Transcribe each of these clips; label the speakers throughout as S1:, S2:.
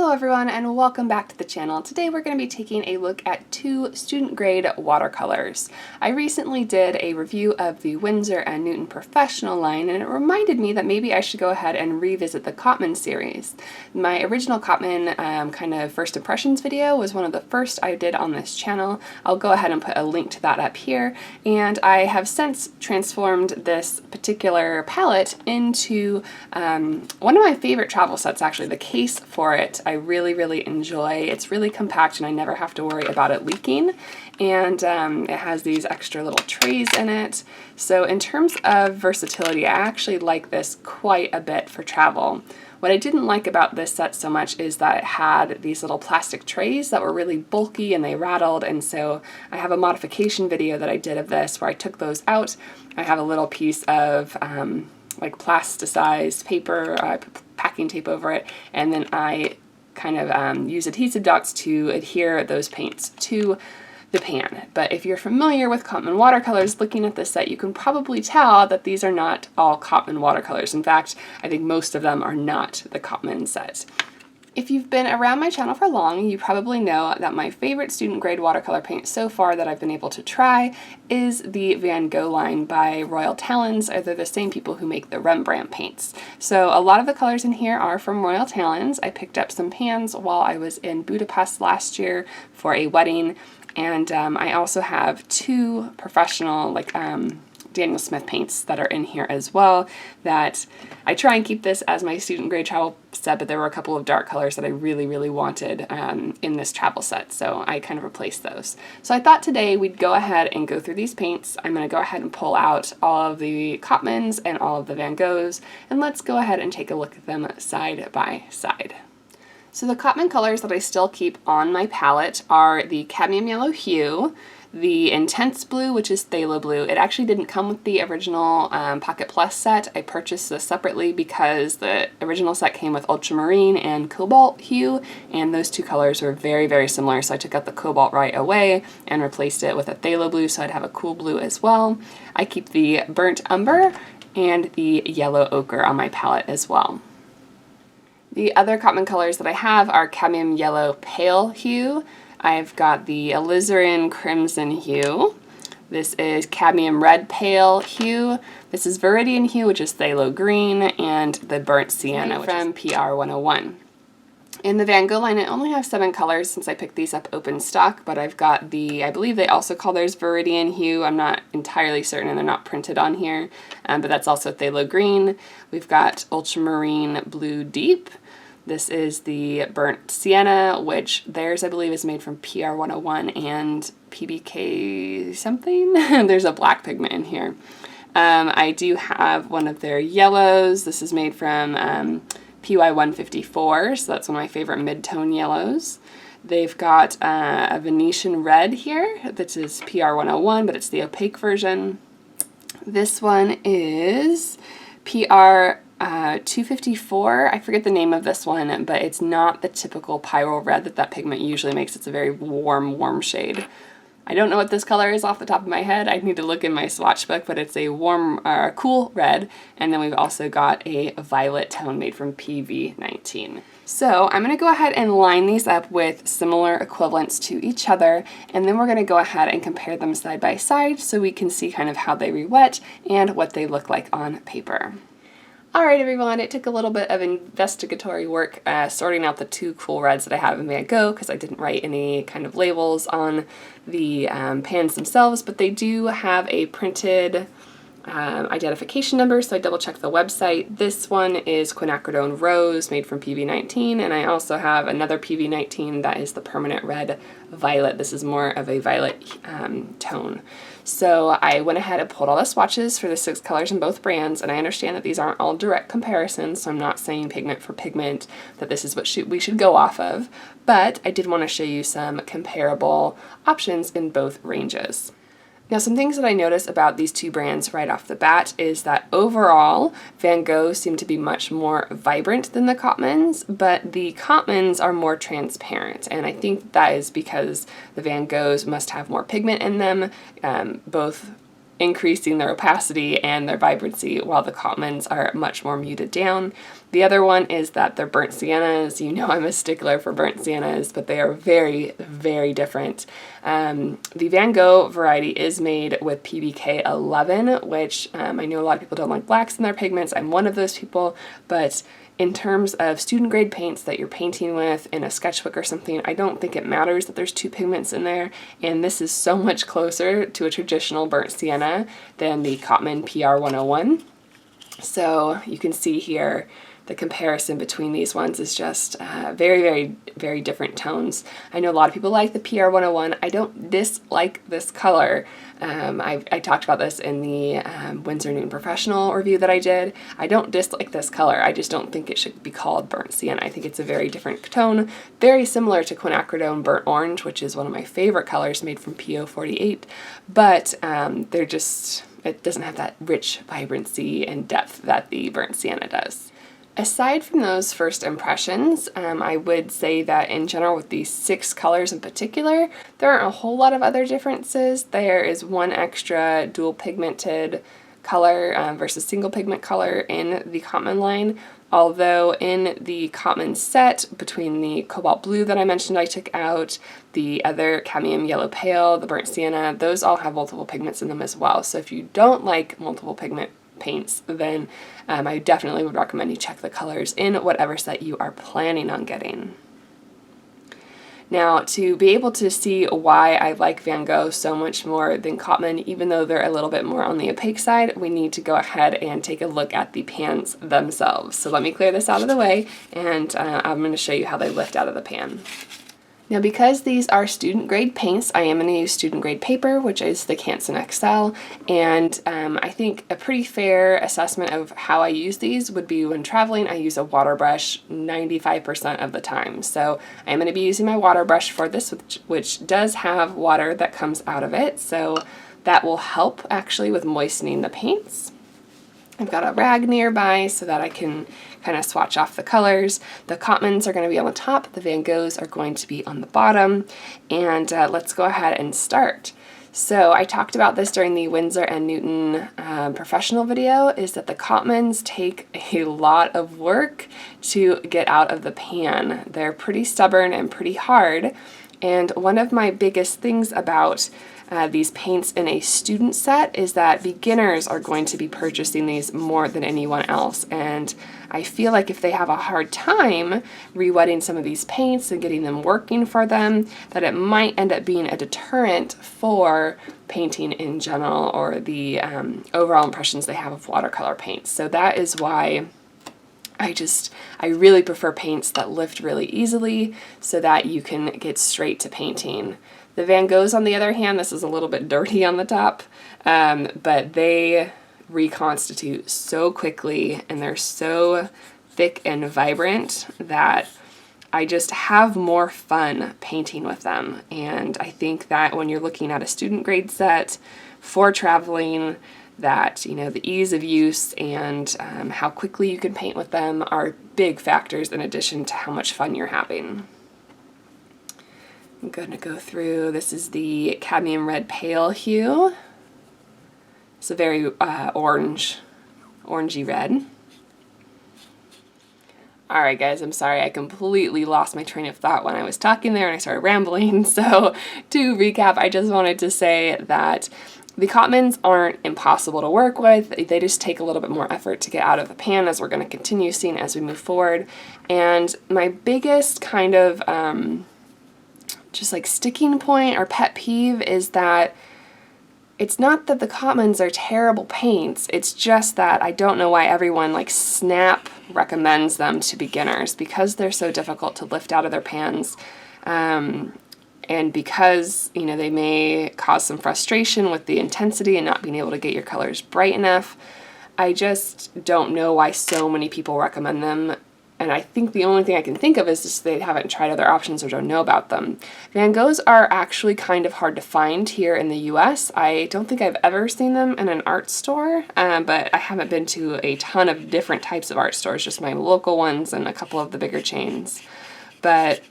S1: Hello everyone and welcome back to the channel. Today we're going to be taking a look at two student grade watercolors. I recently did a review of the Winsor & Newton Professional line and it reminded me that maybe I should go ahead and revisit the Cotman series. My original Cotman kind of first impressions video was one of the first I did on this channel. I'll go ahead and put a link to that up here, and I have since transformed this particular palette into one of my favorite travel sets actually. The case for it I really enjoy. It's really compact and I never have to worry about it leaking, and it has these extra little trays in it. So in terms of versatility, I actually like this quite a bit for travel. What I didn't like about this set so much is that it had these little plastic trays that were really bulky and they rattled, and so I have a modification video that I did of this where I took those out. I have a little piece of like plasticized paper, packing tape over it, and then I kind of use adhesive dots to adhere those paints to the pan. But if you're familiar with Cotman watercolors, looking at this set, you can probably tell that these are not all Cotman watercolors. In fact, I think most of them are not the Cotman set. If you've been around my channel for long, you probably know that my favorite student grade watercolor paint so far that I've been able to try is the Van Gogh line by Royal Talens, or they're the same people who make the Rembrandt paints. So a lot of the colors in here are from Royal Talens. I picked up some pans while I was in Budapest last year for a wedding, and I also have two professional Daniel Smith paints that are in here as well. That I try and keep this as my student grade travel set, but there were a couple of dark colors that I really wanted in this travel set, so I kind of replaced those. So I thought today we'd go ahead and go through these paints. I'm going to go ahead and pull out all of the Cotmans and all of the Van Goghs, and let's go ahead and take a look at them side by side. So the Cotman colors that I still keep on my palette are the Cadmium Yellow Hue, the Intense Blue, which is Phthalo Blue. It actually didn't come with the original Pocket Plus set. I purchased this separately because the original set came with Ultramarine and Cobalt Hue, and those two colors were very similar, so I took out the Cobalt right away and replaced it with a Phthalo Blue so I'd have a cool blue as well. I keep the Burnt Umber and the Yellow Ochre on my palette as well. The other Cotman colors that I have are Cadmium Yellow Pale Hue. I've got the Alizarin Crimson Hue. This is Cadmium Red Pale Hue. This is Viridian Hue, which is Phthalo Green, and the Burnt Sienna, which from PR 101. In the Van Gogh line, I only have 7 colors since I picked these up open stock, but I've got the, I believe they also call theirs Viridian Hue. I'm not entirely certain, and they're not printed on here, but that's also Phthalo Green. We've got Ultramarine Blue Deep. This is the Burnt Sienna, which theirs I believe is made from PR 101 and PBK something. There's a black pigment in here. I do have one of their yellows. This is made from PY 154, so that's one of my favorite mid-tone yellows. They've got a Venetian red here. This is PR 101, but it's the opaque version. This one is PR 254, I forget the name of this one, but it's not the typical pyrrole red that pigment usually makes. It's a very warm shade. I don't know what this color is off the top of my head. I'd need to look in my swatch book, but it's a cool red. And then we've also got a violet tone made from PV19. So I'm going to go ahead and line these up with similar equivalents to each other, and then we're going to go ahead and compare them side by side so we can see kind of how they re-wet and what they look like on paper. Alright everyone, it took a little bit of investigatory work sorting out the two cool reds that I have in Van Gogh because I didn't write any kind of labels on the pans themselves, but they do have a printed identification number, so I double checked the website. This one is Quinacridone Rose, made from PV19, and I also have another PV19 that is the permanent red violet. This is more of a violet tone. So I went ahead and pulled all the swatches for the 6 colors in both brands, and I understand that these aren't all direct comparisons, so I'm not saying pigment for pigment that this is what we should go off of, but I did want to show you some comparable options in both ranges. Now, some things that I noticed about these two brands right off the bat is that overall, Van Gogh seem to be much more vibrant than the Cotmans, but the Cotmans are more transparent, and I think that is because the Van Goghs must have more pigment in them, both increasing their opacity and their vibrancy, while the Cotmans are much more muted down. The other one is that they're burnt siennas. You know I'm a stickler for burnt siennas, but they are very, very different. The Van Gogh variety is made with PBK 11, which I know a lot of people don't like blacks in their pigments. I'm one of those people, but in terms of student grade paints that you're painting with in a sketchbook or something, I don't think it matters that there's two pigments in there, and this is so much closer to a traditional burnt sienna than the Cotman PR 101. So you can see here the comparison between these ones is just very, very, very different tones. I know a lot of people like the PR 101. I don't dislike this color. I talked about this in the Winsor Newton Professional review that I did. I don't dislike this color. I just don't think it should be called burnt sienna. I think it's a very different tone, very similar to Quinacridone Burnt Orange, which is one of my favorite colors made from PO48, but they're just, it doesn't have that rich vibrancy and depth that the burnt sienna does. Aside from those first impressions, I would say that in general with these 6 colors in particular, there aren't a whole lot of other differences. There is one extra dual pigmented color versus single pigment color in the Cotman line, although in the Cotman set, between the cobalt blue that I mentioned I took out, the other cadmium yellow pale, the burnt sienna, those all have multiple pigments in them as well. So if you don't like multiple pigment paints, then I definitely would recommend you check the colors in whatever set you are planning on getting. Now, to be able to see why I like Van Gogh so much more than Cotman, even though they're a little bit more on the opaque side, we need to go ahead and take a look at the pans themselves. So let me clear this out of the way, and I'm going to show you how they lift out of the pan. Now, because these are student grade paints, I am going to use student grade paper, which is the Canson XL, and I think a pretty fair assessment of how I use these would be when traveling, I use a water brush 95% of the time. So I'm going to be using my water brush for this, which does have water that comes out of it, so that will help actually with moistening the paints. I've got a rag nearby so that I can kind of swatch off the colors. The Cotmans are going to be on the top, the Van Goghs are going to be on the bottom, and let's go ahead and start. So I talked about this during the Winsor and Newton professional video, is that the Cotmans take a lot of work to get out of the pan. They're pretty stubborn and pretty hard, and one of my biggest things about these paints in a student set is that beginners are going to be purchasing these more than anyone else, and I feel like if they have a hard time re-wetting some of these paints and getting them working for them, that it might end up being a deterrent for painting in general, or the overall impressions they have of watercolor paints. So that is why I really prefer paints that lift really easily so that you can get straight to painting. The Van Goghs, on the other hand, this is a little bit dirty on the top, but they reconstitute so quickly, and they're so thick and vibrant that I just have more fun painting with them. And I think that when you're looking at a student grade set for traveling, that, you know, the ease of use and how quickly you can paint with them are big factors in addition to how much fun you're having. I'm going to go through, this is the cadmium red pale hue. It's a very orangey red. Alright guys, I'm sorry, I completely lost my train of thought when I was talking there and I started rambling. So to recap, I just wanted to say that the Cotmans aren't impossible to work with. They just take a little bit more effort to get out of the pan, as we're going to continue seeing as we move forward. And my biggest kind of just like sticking point or pet peeve is that it's not that the Cotmans are terrible paints, it's just that I don't know why everyone like Snap recommends them to beginners, because they're so difficult to lift out of their pans, and because, you know, they may cause some frustration with the intensity and not being able to get your colors bright enough. I just don't know why so many people recommend them. And I think the only thing I can think of is just they haven't tried other options or don't know about them. Van Goghs are actually kind of hard to find here in the US. I don't think I've ever seen them in an art store, but I haven't been to a ton of different types of art stores, just my local ones and a couple of the bigger chains. But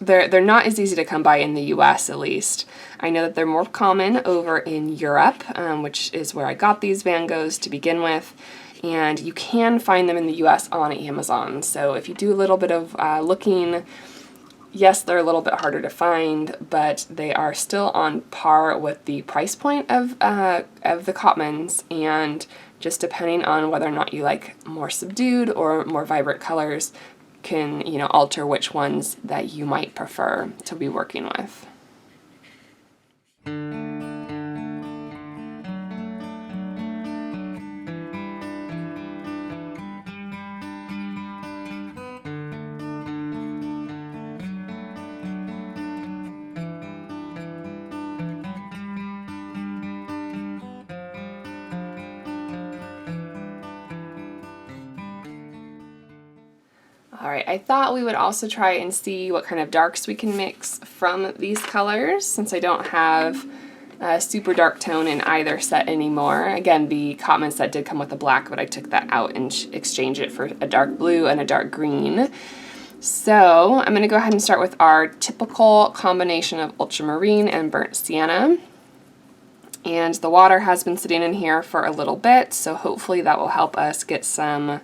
S1: they're not as easy to come by in the US, at least. I know that they're more common over in Europe, which is where I got these Van Goghs to begin with, and you can find them in the US on Amazon. So if you do a little bit of looking, yes, they're a little bit harder to find, but they are still on par with the price point of the Cotmans, and just depending on whether or not you like more subdued or more vibrant colors can, you know, alter which ones that you might prefer to be working with. Alright, I thought we would also try and see what kind of darks we can mix from these colors, since I don't have a super dark tone in either set anymore. Again, the Cotman set did come with a black, but I took that out and exchanged it for a dark blue and a dark green. So I'm going to go ahead and start with our typical combination of ultramarine and burnt sienna. And the water has been sitting in here for a little bit, so hopefully that will help us get some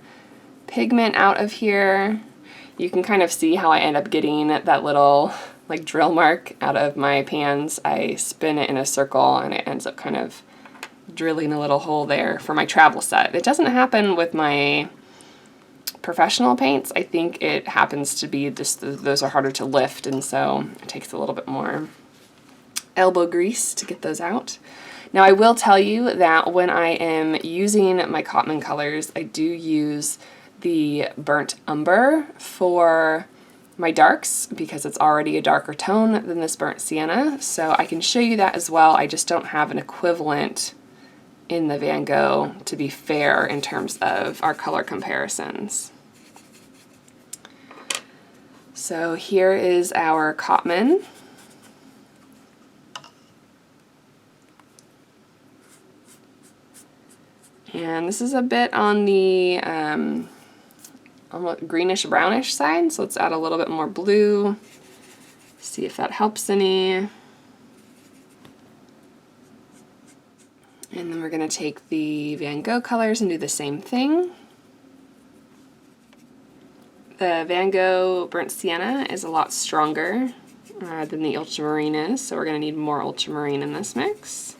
S1: pigment out of here. You can kind of see how I end up getting that little like drill mark out of my pans. I spin it in a circle and it ends up kind of drilling a little hole there for my travel set. It doesn't happen with my professional paints. I think it happens to be just those are harder to lift, and so it takes a little bit more elbow grease to get those out. Now I will tell you that when I am using my Cotman colors, I do use the burnt umber for my darks because it's already a darker tone than this burnt sienna, so I can show you that as well. I just don't have an equivalent in the Van Gogh to be fair in terms of our color comparisons. So here is our Cotman. And this is a bit on the almost greenish brownish side, so let's add a little bit more blue, see if that helps any. And then we're going to take the Van Gogh colors and do the same thing. The Van Gogh burnt sienna is a lot stronger than the ultramarine is, so we're going to need more ultramarine in this mix.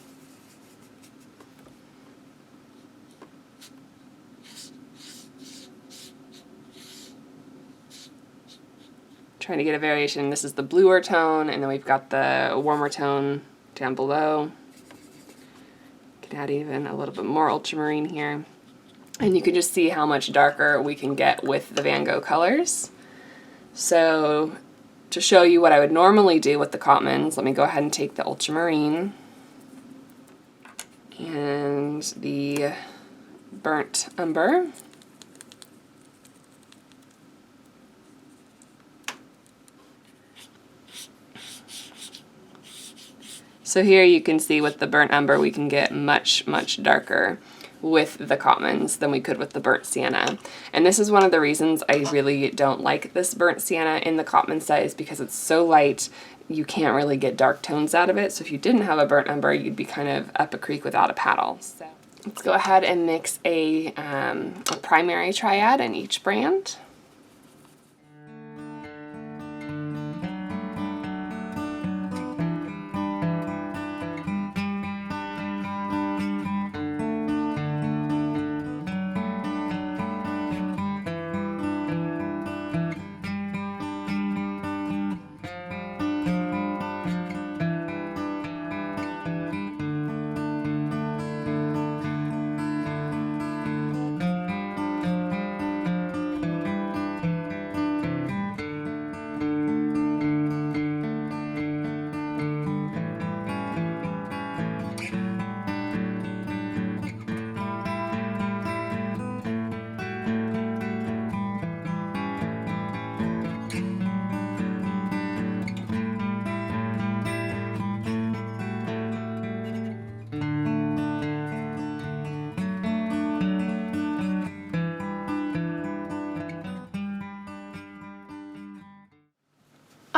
S1: Trying to get a variation. This is the bluer tone, and then we've got the warmer tone down below. Can add even a little bit more ultramarine here. And you can just see how much darker we can get with the Van Gogh colors. So to show you what I would normally do with the Cotmans, let me go ahead and take the ultramarine and the burnt umber. So here you can see with the burnt umber we can get much, much darker with the Cotmans than we could with the burnt sienna. And this is one of the reasons I really don't like this burnt sienna in the Cotman set, is because it's so light you can't really get dark tones out of it. So if you didn't have a burnt umber, you'd be kind of up a creek without a paddle. So let's go ahead and mix a primary triad in each brand.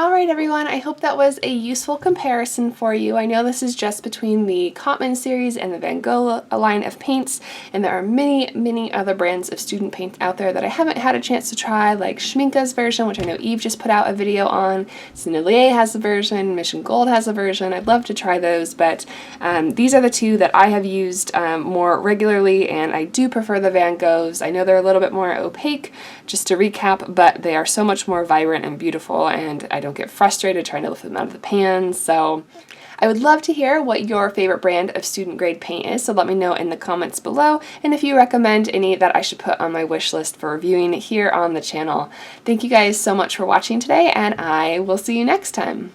S1: Alright everyone, I hope that was a useful comparison for you. I know this is just between the Cotman series and the Van Gogh line of paints, and there are many other brands of student paints out there that I haven't had a chance to try, like Schminka's version, which I know Eve just put out a video on. Sennelier has a version, Mission Gold has a version. I'd love to try those, but these are the two that I have used more regularly, and I do prefer the Van Goghs. I know they're a little bit more opaque, just to recap, but they are so much more vibrant and beautiful, and I don't get frustrated trying to lift them out of the pan. So I would love to hear what your favorite brand of student grade paint is, so let me know in the comments below, and if you recommend any that I should put on my wish list for reviewing here on the channel. Thank you guys so much for watching today, and I will see you next time.